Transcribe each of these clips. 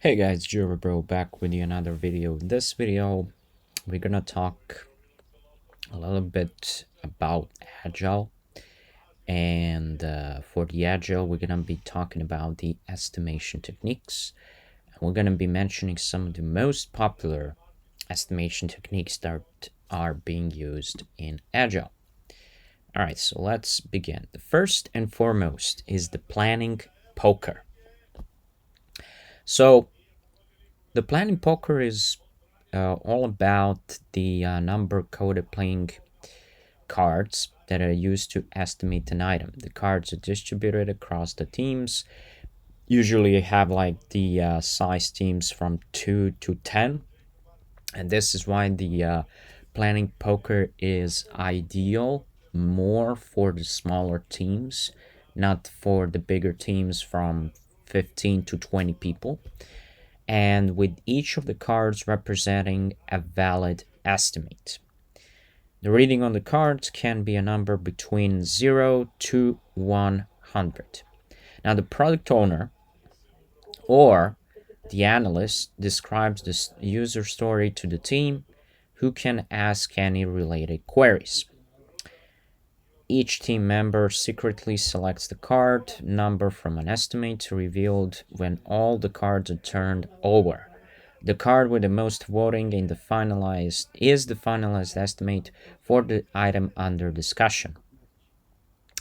Hey guys, Jira bro back with you another video. In this video, we're gonna talk a little bit about Agile, and for the Agile, we're gonna be talking about the estimation techniques. And we're gonna be mentioning some of the most popular estimation techniques that are being used in Agile. All right, so let's begin. The first and foremost is the planning poker. So the planning poker is all about the number coded playing cards that are used to estimate an item. The cards are distributed across the teams. Usually, you have like the size teams from 2 to 10, and this is why the planning poker is ideal more for the smaller teams, not for the bigger teams from 15 to 20 people, and with each of the cards representing a valid estimate. The reading on the cards can be a number between 0 to 100. Now, the product owner or the analyst describes the user story to the team, who can ask any related queries. Each team member secretly selects the card number from an estimate revealed when all the cards are turned over. The card with the most voting in the finalized estimate for the item under discussion.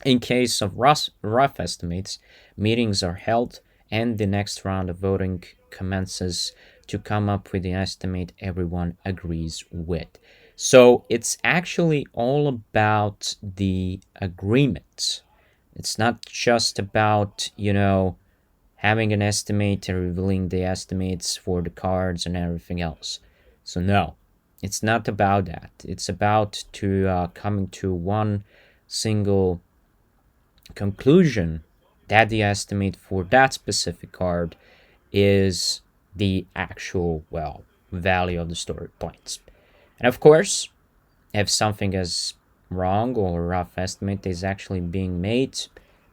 In case of rough estimates, meetings are held and the next round of voting commences to come up with the estimate everyone agrees with. So it's actually all about the agreement. It's not just about, having an estimate and revealing the estimates for the cards and everything else. So no, it's not about that. It's about to coming to one single conclusion that the estimate for that specific card is the actual value of the story points. And of course, if something is wrong or a rough estimate is actually being made,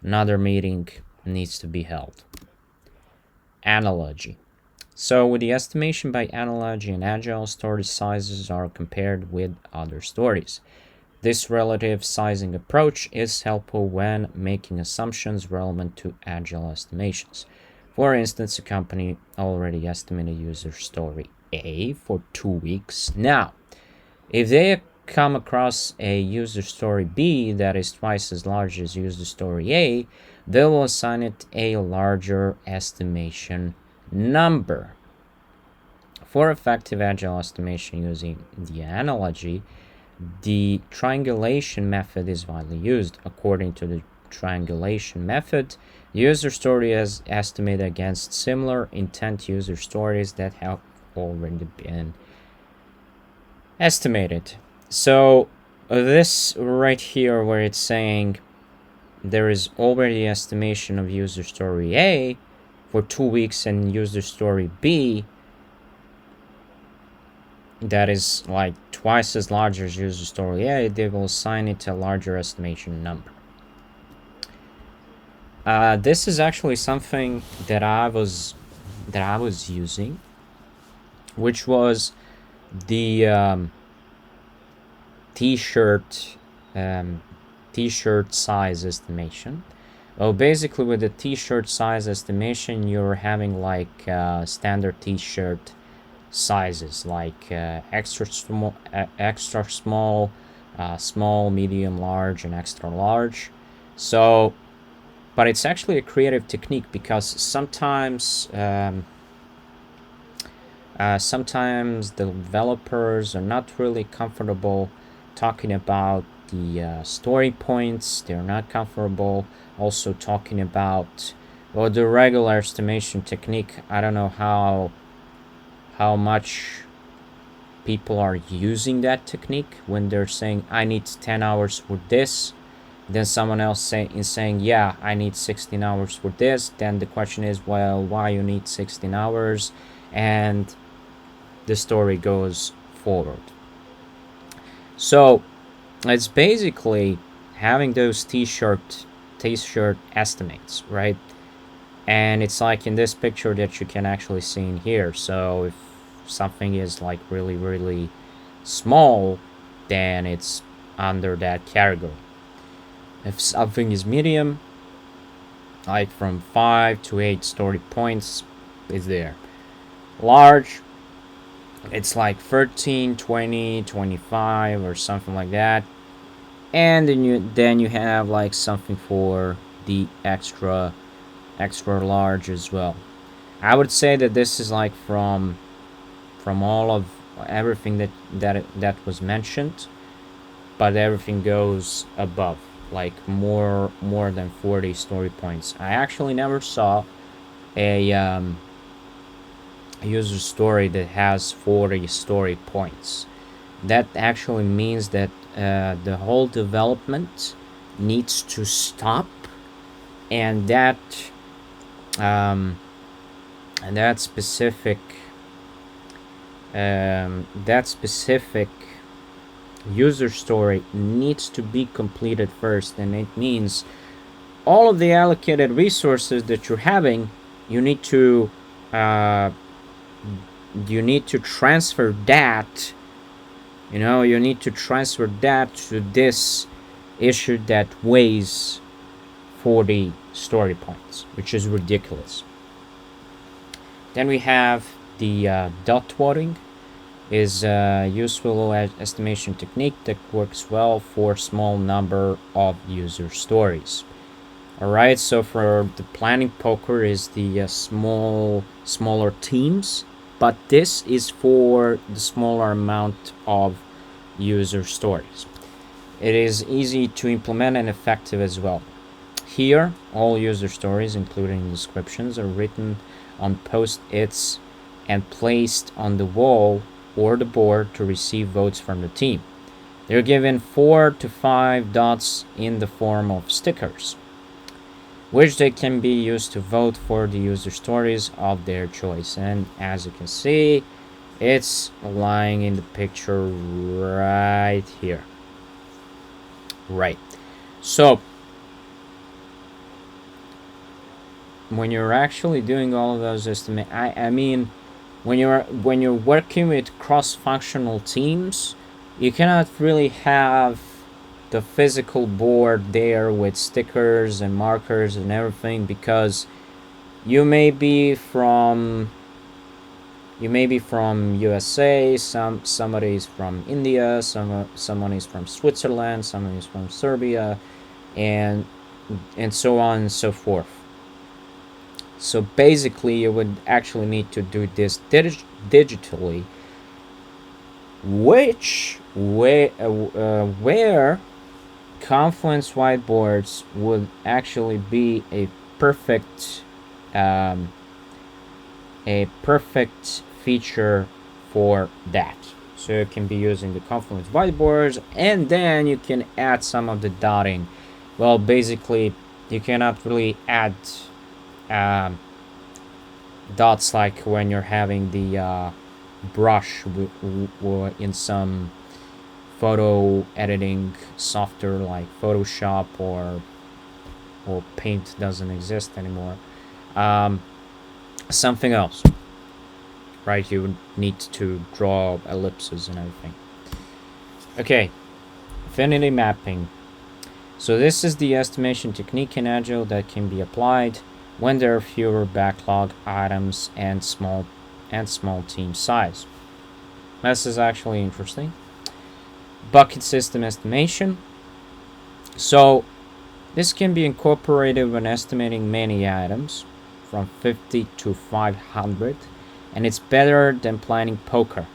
another meeting needs to be held. Analogy. So with the estimation by analogy and Agile, story sizes are compared with other stories. This relative sizing approach is helpful when making assumptions relevant to Agile estimations. For instance, a company already estimated user story A for 2 weeks. Now, if they come across a user story B that is twice as large as user story A, they will assign it a larger estimation number. For effective Agile estimation using the analogy, the triangulation method is widely used. According to the triangulation method, user story is estimated against similar intent user stories that have already been estimated. So this right here where it's saying there is already estimation of user story A for 2 weeks and user story B that is like twice as large as user story A, they will assign it a larger estimation number. This is actually something that I was using, which was the t-shirt size estimation. Well, basically with the t-shirt size estimation, you're having like standard t-shirt sizes, like extra small, small, medium, large, and extra large. So, but it's actually a creative technique because sometimes the developers are not really comfortable talking about the story points. They're not comfortable also talking about the regular estimation technique. I don't know how much people are using that technique when they're saying I need 10 hours for this, then someone else is saying yeah, I need 16 hours for this. Then the question is, well, why you need 16 hours? And the story goes forward. So it's basically having those t-shirt estimates, right? And it's like in this picture that you can actually see in here. So if something is like really, really small, then it's under that category. If something is medium, like from 5 to 8 story points, is there. Large, it's like 13, 20, 25 or something like that. And then you have like something for the extra large as well. I would say that this is like from all of everything that was mentioned, but everything goes above, like more than 40 story points. I actually never saw a user story that has 40 story points. That actually means that the whole development needs to stop, and that um, specific user story needs to be completed first, and it means all of the allocated resources that you're having, you need to transfer that. You need to transfer that to this issue that weighs 40 story points, which is ridiculous. Then we have the dot voting. Is a useful estimation technique that works well for small number of user stories. Alright, so for the planning poker is the smaller teams, but this is for the smaller amount of user stories. It is easy to implement and effective as well. Here, all user stories, including descriptions, are written on post-its and placed on the wall or the board to receive votes from the team. They're given 4 to 5 dots in the form of stickers, which they can be used to vote for the user stories of their choice. And as you can see, it's lying in the picture right here. Right. So when you're actually doing all of those estimates, I mean, when you're working with cross-functional teams, you cannot really have the physical board there with stickers and markers and everything, because you may be from USA, somebody is from India, someone is from Switzerland, someone is from Serbia, and so on and so forth. So basically, you would actually need to do this digitally, where Confluence whiteboards would actually be a perfect feature for that. So you can be using the Confluence whiteboards, and then you can add some of the dotting. Well, basically, you cannot really add dots like when you're having the brush in some photo editing software like Photoshop, or Paint doesn't exist anymore. Something else, right? You would need to draw ellipses and everything. Okay, affinity mapping. So this is the estimation technique in Agile that can be applied when there are fewer backlog items and small team size. This is actually interesting. Bucket system estimation. So this can be incorporated when estimating many items from 50 to 500, and it's better than planning poker.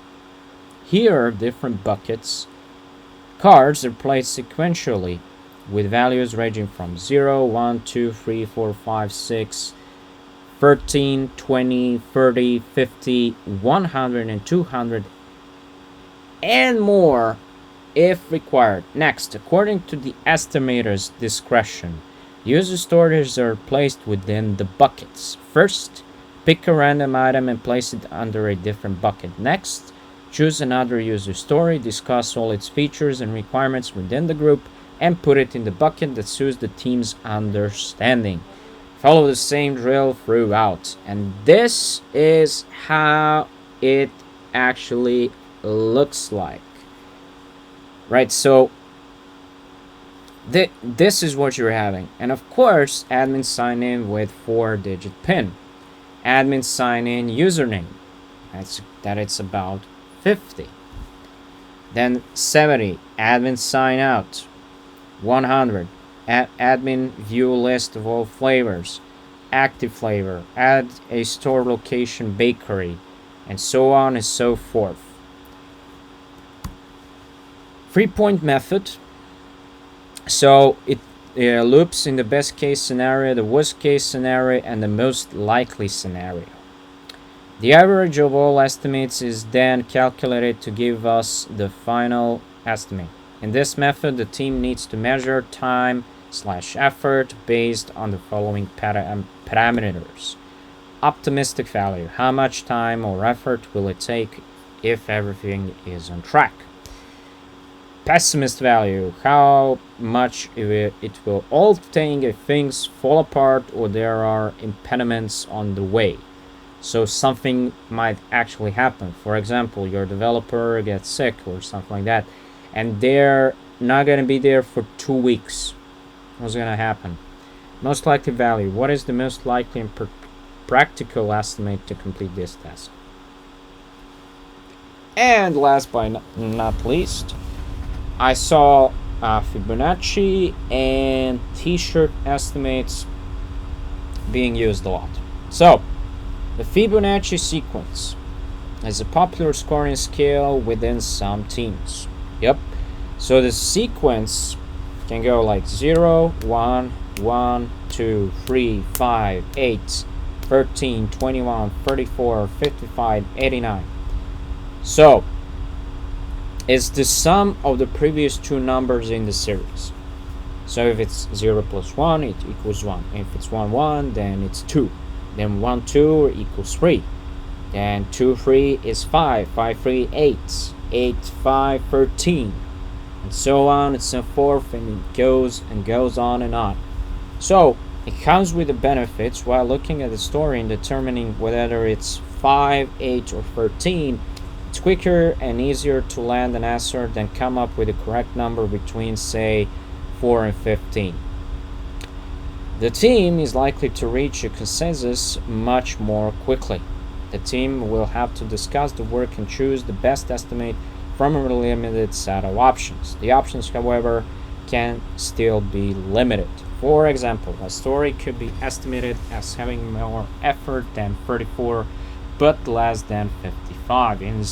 Here, different buckets cards are placed sequentially with values ranging from 0, 1, 2, 3, 4, 5, 6, 13, 20, 30, 50, 100, and 200, and more if required. Next, according to the estimator's discretion, user stories are placed within the buckets. First, pick a random item and place it under a different bucket. Next, choose another user story, discuss all its features and requirements within the group, and put it in the bucket that suits the team's understanding. Follow the same drill throughout. And this is how it actually looks like. Right, so this is what you're having. And of course, admin sign in with 4-digit PIN. Admin sign in username. That it's about 50. Then 70, admin sign out. 100, admin view list of all flavors. Active flavor, add a store location bakery, and so on and so forth. 3-point method. So it loops in the best case scenario, the worst case scenario, and the most likely scenario. The average of all estimates is then calculated to give us the final estimate. In this method, the team needs to measure time/effort based on the following parameters. Optimistic value, how much time or effort will it take if everything is on track? Pessimist value, how much it will all take if things fall apart or there are impediments on the way. So something might actually happen. For example, your developer gets sick or something like that, and they're not going to be there for 2 weeks. What's going to happen? Most likely value. What is the most likely and practical estimate to complete this task? And last but not least, I saw Fibonacci and t-shirt estimates being used a lot. So, the Fibonacci sequence is a popular scoring scale within some teams. Yep. So the sequence can go like 0, 1, 1, 2, 3, 5, 8, 13, 21, 34, 55, 89. So it's the sum of the previous two numbers in the series. So if it's 0 plus 1, it equals 1. If it's 1, 1, then it's 2. Then 1, 2 equals 3. Then 2, 3 is 5. 5, 3, 8. 8, 5, 13. And so on and so forth. And it goes and goes on and on. So it comes with the benefits while looking at the story and determining whether it's 5, 8, or 13. It's quicker and easier to land an answer than come up with the correct number between, say, 4 and 15. The team is likely to reach a consensus much more quickly. The team will have to discuss the work and choose the best estimate from a limited set of options. The options, however, can still be limited. For example, a story could be estimated as having more effort than 34, but less than 55. In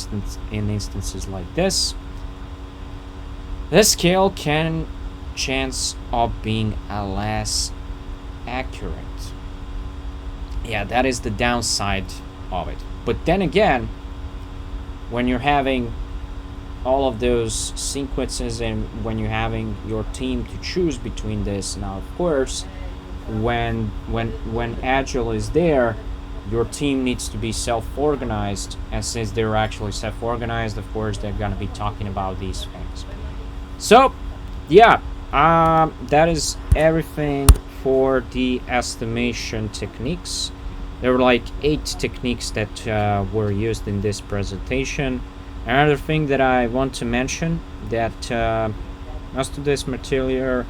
instances like this, the scale can chance of being a less accurate. Yeah, that is the downside of it. But then again, when you're having all of those sequences and when you're having your team to choose between this, now of course, when Agile is there, your team needs to be self-organized, and since they're actually self-organized, of course they're going to be talking about these things. So yeah, that is everything for the estimation techniques. There were like 8 techniques that were used in this presentation. Another thing that I want to mention, that most of this material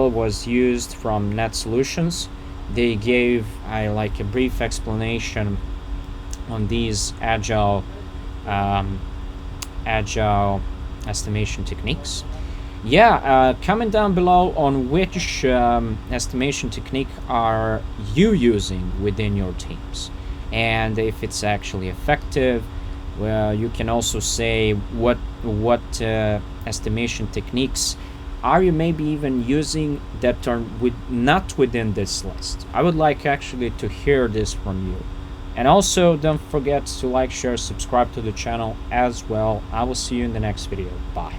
was used from Net Solutions. They gave like a brief explanation on these agile estimation techniques. Yeah, comment down below on which estimation technique are you using within your teams, and if it's actually effective. Well, you can also say what estimation techniques are you maybe even using that are not within this list. I would like actually to hear this from you. And also don't forget to like, share, subscribe to the channel as well. I will see you in the next video. Bye.